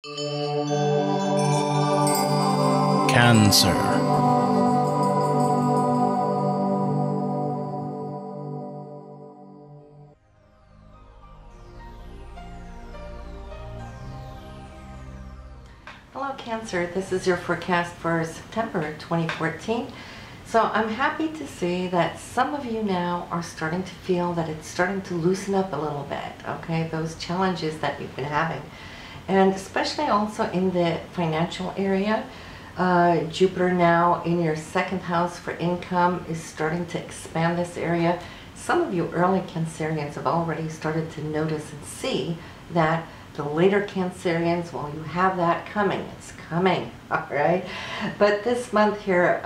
Cancer. Hello Cancer, this is your forecast for September 2014. So I'm happy to see that some of you now are starting to feel that it's starting to loosen up a little bit, okay? Those challenges that you've been having. And especially also in the financial area. Jupiter now in your second house for income is starting to expand this area. Some of you early Cancerians have already started to notice and see that the later Cancerians, well, you have that coming. It's coming, all right? But this month here,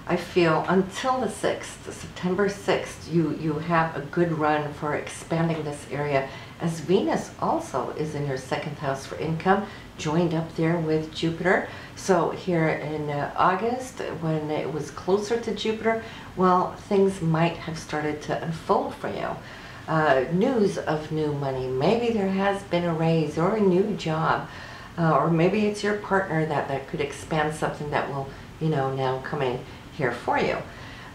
I feel until the 6th, September 6th, you have a good run for expanding this area, as Venus also is in your second house for income, joined up there with Jupiter. So here in August, when it was closer to Jupiter, well, things might have started to unfold for you. News of new money. Maybe there has been a raise or a new job, or maybe it's your partner that could expand something that will, you know, now coming here for you.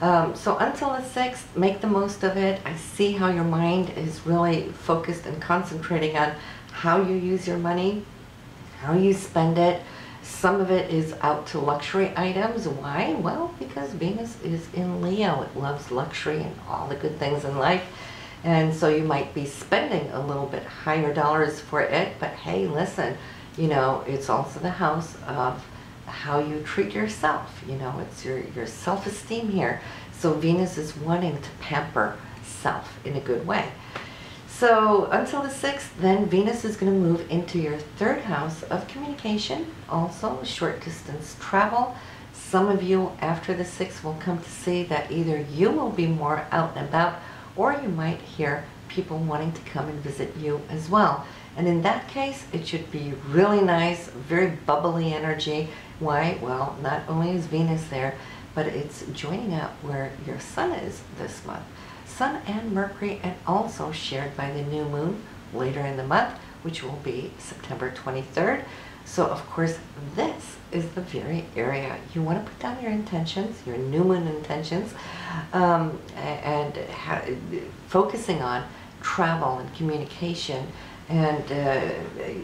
So until the 6th, make the most of it. I see how your mind is really focused and concentrating on how you use your money, how you spend it. Some of it is out to luxury items. Why? Well, because Venus is in Leo. It loves luxury and all the good things in life. And so you might be spending a little bit higher dollars for it, but hey, listen, you know, it's also the house of how you treat yourself. You know, it's your self-esteem here. So Venus is wanting to pamper self in a good way. So until the 6th, then Venus is going to move into your third house of communication, also short distance travel. Some of you after the 6th will come to see that either you will be more out and about, or you might hear people wanting to come and visit you as well. And in that case, it should be really nice, very bubbly energy. Why? Well, not only is Venus there, but it's joining up where your Sun is this month. Sun and Mercury, and also shared by the new moon later in the month, which will be September 23rd. So of course, this is the very area you want to put down your intentions, your new moon intentions, and focusing on travel and communication, and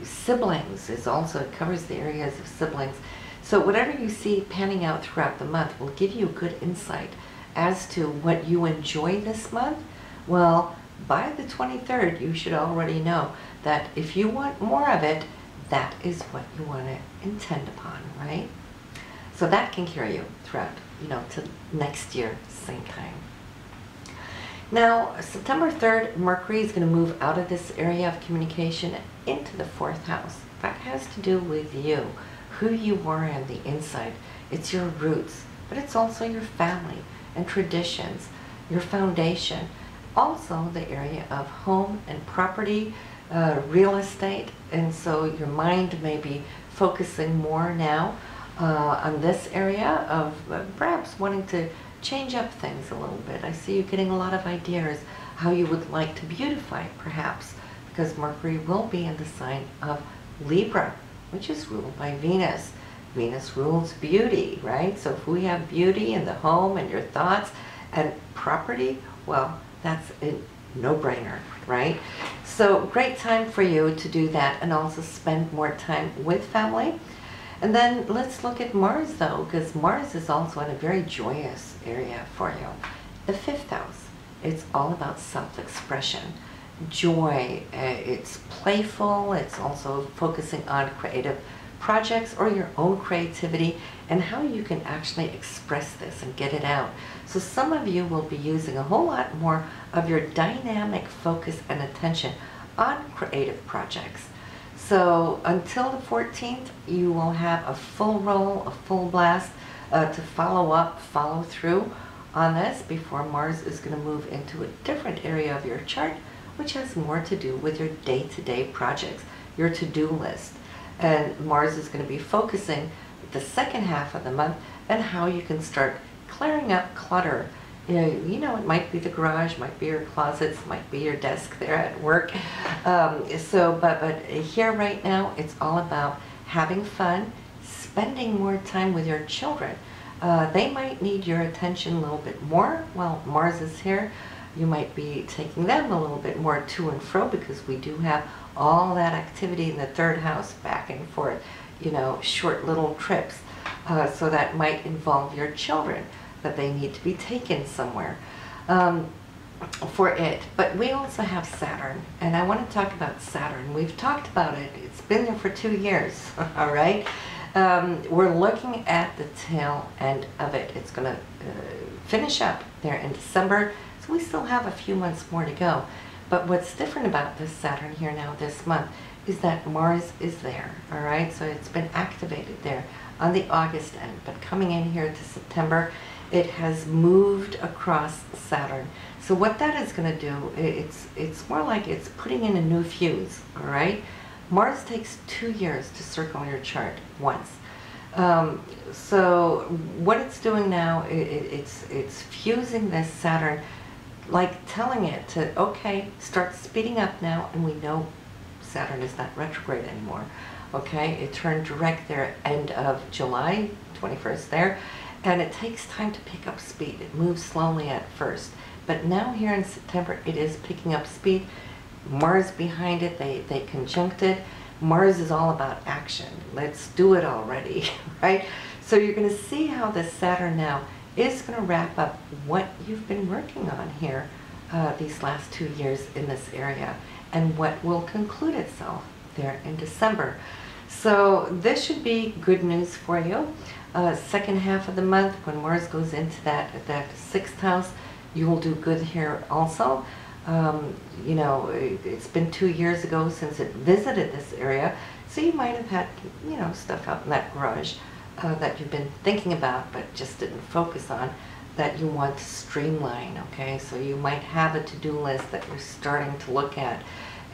siblings is also, it covers the areas of siblings. So whatever you see panning out throughout the month will give you good insight as to what you enjoy this month. Well, by the 23rd, you should already know that if you want more of it, that is what you want to intend upon, right? So that can carry you throughout, you know, to next year, same time. Now, September 3rd, Mercury is going to move out of this area of communication into the 4th house. That has to do with you, who you are on the inside. It's your roots, but it's also your family and traditions, your foundation. Also the area of home and property, real estate, and so your mind may be focusing more now on this area of perhaps wanting to change up things a little bit. I see you getting a lot of ideas how you would like to beautify, perhaps, because Mercury will be in the sign of Libra, which is ruled by Venus. Venus rules beauty, right? So if we have beauty in the home and your thoughts and property, well, that's a no-brainer, right? So great time for you to do that and also spend more time with family. And then let's look at Mars though, because Mars is also in a very joyous area for you. The 5th house, it's all about self-expression, joy, it's playful, it's also focusing on creative projects or your own creativity and how you can actually express this and get it out. So some of you will be using a whole lot more of your dynamic focus and attention on creative projects. So until the 14th, you will have a full roll, a full blast to follow up, follow through on this before Mars is going to move into a different area of your chart, which has more to do with your day-to-day projects, your to-do list. And Mars is going to be focusing the second half of the month on how you can start clearing up clutter. You know, it might be the garage, might be your closets, might be your desk there at work. But here right now, it's all about having fun, spending more time with your children. They might need your attention a little bit more while Mars is here. You might be taking them a little bit more to and fro because we do have all that activity in the third house, back and forth, you know, short little trips. So that might involve your children, that they need to be taken somewhere for it. But we also have Saturn, and I want to talk about Saturn. We've talked about it. It's been there for 2 years, all right? We're looking at the tail end of it. It's going to finish up there in December, so we still have a few months more to go. But what's different about this Saturn here now this month is that Mars is there, all right? So it's been activated there on the August end, but coming in here to September, it has moved across Saturn. So what that is going to do, it's more like it's putting in a new fuse, all right? Mars takes 2 years to circle your chart once. So what it's doing now, it's fusing this Saturn, like telling it to, okay, start speeding up now, and we know Saturn is not retrograde anymore. Okay, it turned direct there end of July 21st there, and it takes time to pick up speed. It moves slowly at first, but now here in September it is picking up speed. Mars behind it, they conjuncted. Mars is all about action. Let's do it already, right? So you're going to see how this Saturn now is going to wrap up what you've been working on here these last 2 years in this area, and what will conclude itself there in December. So this should be good news for you. Second half of the month, when Mars goes into that 6th house, you will do good here also. You know, it's been 2 years ago since it visited this area, so you might have had, you know, stuff out in that garage that you've been thinking about but just didn't focus on, that you want to streamline, okay? So you might have a to-do list that you're starting to look at.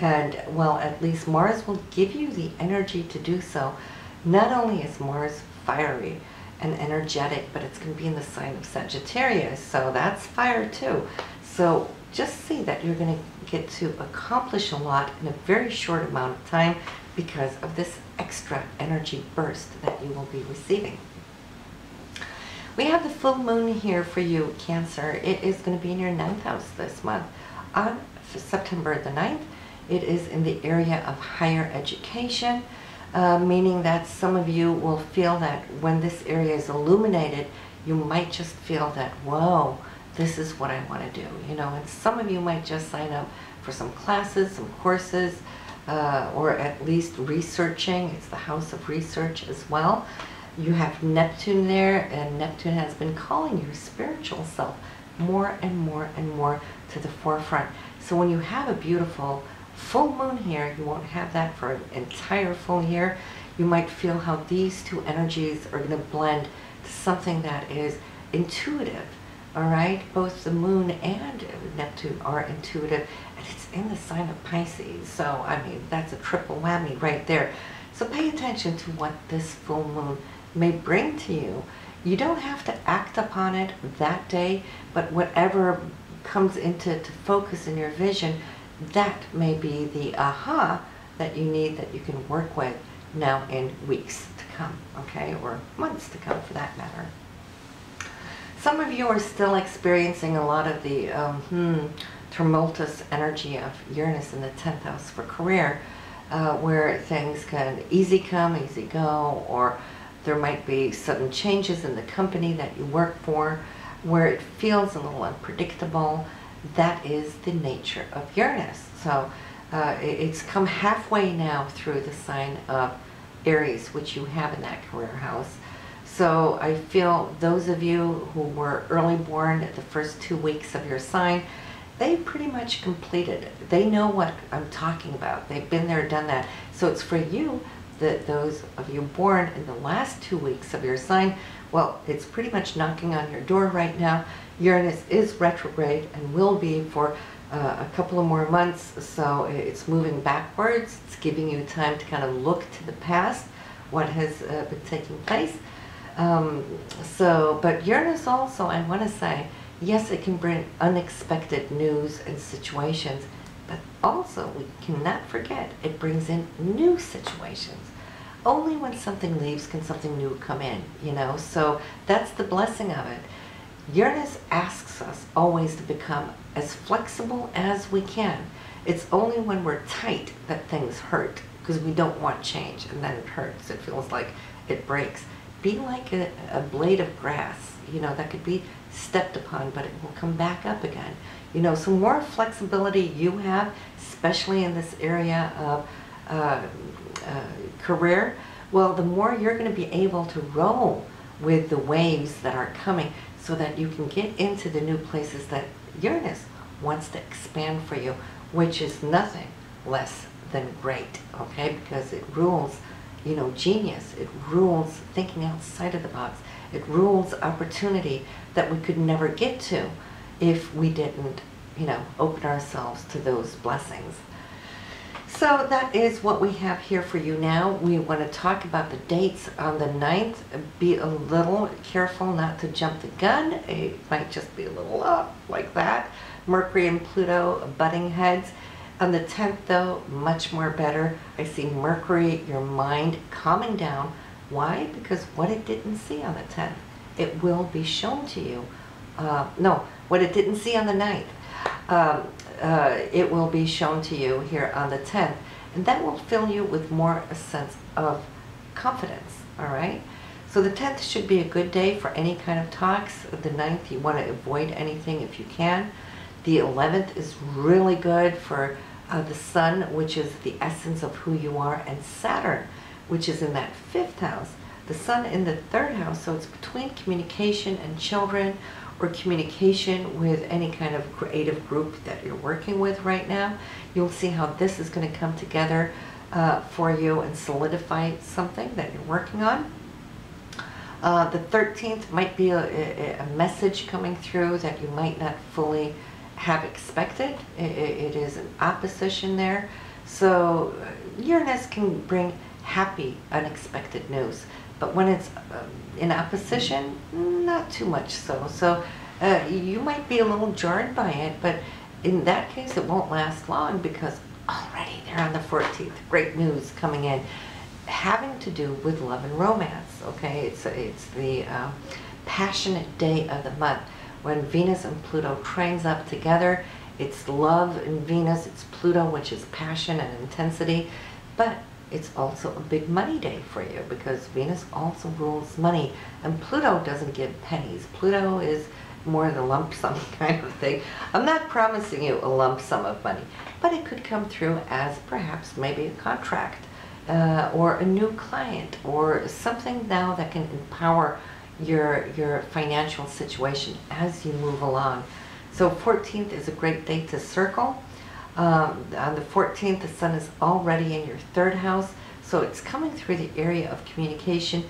And, well, at least Mars will give you the energy to do so. Not only is Mars fiery and energetic, but it's going to be in the sign of Sagittarius, so that's fire too. So just see that you're going to get to accomplish a lot in a very short amount of time because of this extra energy burst that you will be receiving. We have the full moon here for you, Cancer. It is going to be in your 9th house this month. On September the 9th, it is in the area of higher education, meaning that some of you will feel that when this area is illuminated, you might just feel that, whoa, this is what I want to do, you know, and some of you might just sign up for some classes, some courses, or at least researching. It's the house of research as well. You have Neptune there, and Neptune has been calling your spiritual self more and more and more to the forefront. So when you have a beautiful full moon here, you won't have that for an entire full year. You might feel how these two energies are going to blend to something that is intuitive. All right, both the moon and Neptune are intuitive, and it's in the sign of Pisces. So, I mean, that's a triple whammy right there. So pay attention to what this full moon may bring to you. You don't have to act upon it that day, but whatever comes into focus in your vision, that may be the aha that you need, that you can work with now in weeks to come, okay, or months to come for that matter. Some of you are still experiencing a lot of the tumultuous energy of Uranus in the 10th house for career, where things can easy come, easy go, or there might be sudden changes in the company that you work for, where it feels a little unpredictable. That is the nature of Uranus. So it's come halfway now through the sign of Aries, which you have in that career house. So I feel those of you who were early born the first 2 weeks of your sign, they pretty much completed it. They know what I'm talking about. They've been there, done that. So it's for you, that those of you born in the last 2 weeks of your sign, well, it's pretty much knocking on your door right now. Uranus is retrograde and will be for a couple of more months, so it's moving backwards. It's giving you time to kind of look to the past, what has been taking place. But Uranus also, I want to say, yes, it can bring unexpected news and situations, but also we cannot forget it brings in new situations. only when something leaves can something new come in, you know? So that's the blessing of it. Uranus asks us always to become as flexible as we can. It's only when we're tight that things hurt, because we don't want change, and then it hurts. It feels like it breaks. Be like a blade of grass, you know, that could be stepped upon, but it will come back up again. You know, so more flexibility you have, especially in this area of career, well, the more you're going to be able to roll with the waves that are coming, so that you can get into the new places that Uranus wants to expand for you, which is nothing less than great, okay? Because it rules, you know, genius. It rules thinking outside of the box. It rules opportunity that we could never get to if we didn't, you know, open ourselves to those blessings. So that is what we have here for you now. We want to talk about the dates on the 9th. Be a little careful not to jump the gun. It might just be a little up like that. Mercury and Pluto butting heads. On the 10th, though, much more better. I see Mercury, your mind, calming down. Why? Because what it didn't see on the 10th, it will be shown to you. No, what it didn't see on the 9th. It will be shown to you here on the 10th, and that will fill you with more a sense of confidence, all right? So the 10th should be a good day for any kind of talks. The 9th, you want to avoid anything if you can. The 11th is really good for the Sun, which is the essence of who you are, and Saturn, which is in that 5th house. The Sun in the 3rd house, so it's between communication and children, or communication with any kind of creative group that you're working with right now. You'll see how this is going to come together for you and solidify something that you're working on. The 13th might be a message coming through that you might not fully have expected. It is an opposition there. So Uranus can bring happy, unexpected news. But when it's in opposition, not too much so. So you might be a little jarred by it, but in that case it won't last long, because already they're on the 14th. Great news coming in, having to do with love and romance, okay? It's the passionate day of the month. When Venus and Pluto trains up together, it's love in Venus, it's Pluto, which is passion and intensity, but it's also a big money day for you, because Venus also rules money, and Pluto doesn't give pennies. Pluto is more the lump sum kind of thing. I'm not promising you a lump sum of money, but it could come through as perhaps maybe a contract or a new client, or something now that can empower your financial situation as you move along. So 14th is a great day to circle. On the 14th, the Sun is already in your 3rd house, so it's coming through the area of communication.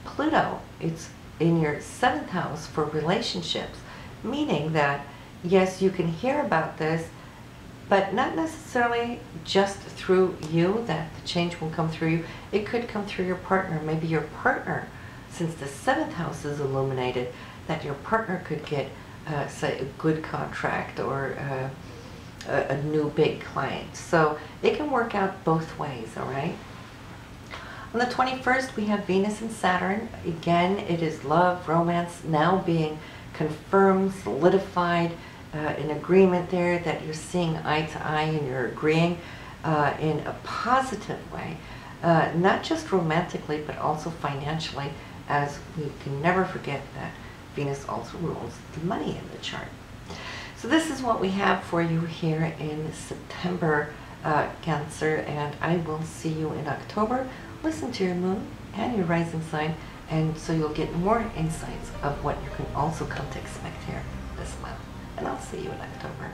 Pluto, it's in your 7th house for relationships, meaning that, yes, you can hear about this, but not necessarily just through you, that the change will come through you. It could come through your partner. Maybe your partner, since the 7th house is illuminated, that your partner could get, say, a good contract or a new big client. So it can work out both ways, all right? On the 21st, we have Venus and Saturn. Again, it is love, romance, now being confirmed, solidified, in agreement there, that you're seeing eye to eye and you're agreeing in a positive way, not just romantically, but also financially, as we can never forget that Venus also rules the money in the chart. So this is what we have for you here in September, Cancer, and I will see you in October. Listen to your moon and your rising sign, and so you'll get more insights of what you can also come to expect here this month. And I'll see you in October.